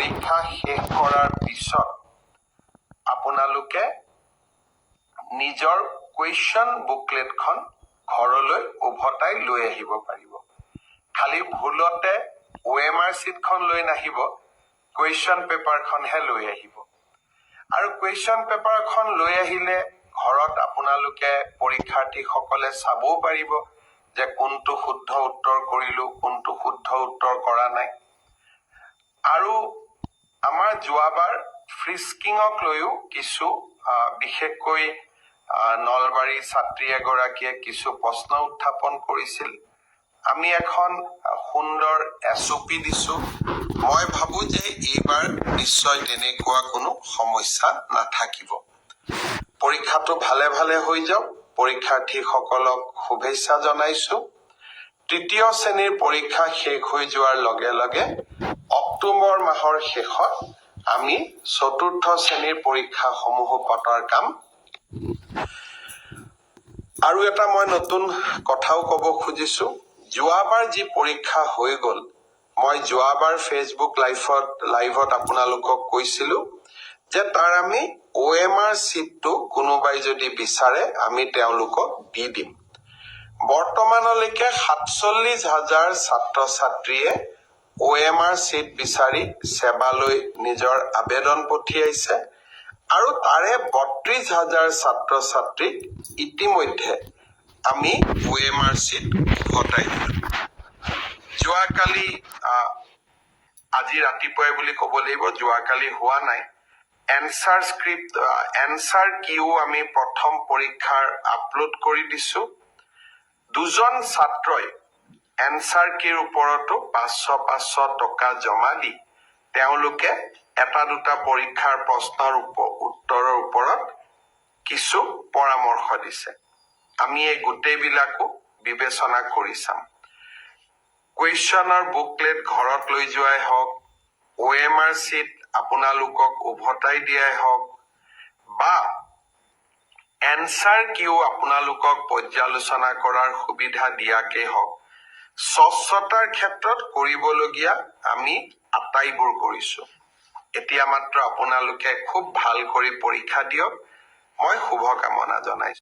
পৰীক্ষা শেষ কৰাৰ পিছত আপোনালোকে নিজৰ কুৱেশ্যন বুকলেটখন ঘৰলৈ উভতাই লৈ আহিব পাৰিব। খালি ভুলতে OMR চিটখন লৈ নাহিব, কুৱেশ্যন পেপাৰখনহে লৈ আহিব। আৰু কুৱেশ্যন পেপাৰখন লৈ আহিলে ঘৰত আপোনালোকে পৰীক্ষাৰ্থীসকলে চাবও পাৰিব যে কোনটো শুদ্ধ উত্তৰ কৰিলো, কোনটো শুদ্ধ উত্তৰ কৰা নাই। আৰু আমাৰ যোৱাবাৰ ফ্ৰিস্কিঙক লৈও কিছু বিশেষকৈ নলবাৰী ছাত্ৰী এগৰাকীয়ে কিছু প্ৰশ্ন উত্থাপন কৰিছিল। আমি এখন সুন্দৰ SOP দিছো। মই ভাবো যে এইবাৰ নিশ্চয় তেনেকুৱা কোনো সমস্যা নাথাকিব। পৰীক্ষাটো ভালে ভালে হৈ যাওক, পৰীক্ষাৰ্থীসকলক শুভেচ্ছা জনাইছো। তৃতীয় শ্ৰেণীৰ পৰীক্ষা শেষ হৈ যোৱাৰ লগে লগে অক্টোবৰ মাহৰ শেষত আমি চতুৰ্থ শ্ৰেণীৰ পৰীক্ষাসমূহ পতাৰ কাম। আৰু এটা মই নতুন কথাও ক'ব খুজিছো, যোৱাবাৰ যি পৰীক্ষা হৈ গ'ল, মই যোৱাবাৰ ফেচবুক লাইভত আপোনালোকক কৈছিলো যে তাৰ আমি OMR চিটটো কোনোবাই যদি বিচাৰে আমি তেওঁলোকক দি দিম। বৰ্তমানলৈকে 47,000 ছাত্ৰ ছাত্ৰীয়ে OMR চিট বিচাৰি সেৱালৈ নিজৰ আবেদন পঠিয়াইছে আৰু তাৰে 32,000 ছাত্ৰ ছাত্ৰীক ইতিমধ্যে আমি OMR চিট উভতাই দিলো। যোৱাকালি আজি ৰাতিপুৱাই বুলি ক'ব লাগিব, যোৱাকালি হোৱা নাই, এনচাৰ কিও আমি প্ৰথম পৰীক্ষাৰ আপলোড কৰি দিছো। দুজন ছাত্ৰই এনচাৰ কিৰ ওপৰতো 500 টকা জমা দি তেওঁলোকে এটা দুটা পৰীক্ষাৰ প্ৰশ্নৰ উত্তৰৰ ওপৰত কিছু পৰামৰ্শ দিছে। আমি এই গোটেইবিলাকো বিবেচনা কৰি চাম। কুৱেশ্যনৰ বুকলেট ঘৰত লৈ যোৱাই হওক, OMR চিট আপোনালোকক উভতাই দিয়াই হওক, বা এনচাৰ কিও আপোনালোকক পৰ্যালোচনা কৰাৰ সুবিধা দিয়াকেই হওক, স্বচ্ছতাৰ ক্ষেত্ৰত কৰিবলগীয়া আমি আটাইবোৰ কৰিছো। এতিয়া মাত্ৰ আপোনালোকে খুব ভাল কৰি পৰীক্ষা দিয়ক, মই শুভকামনা জনাইছো।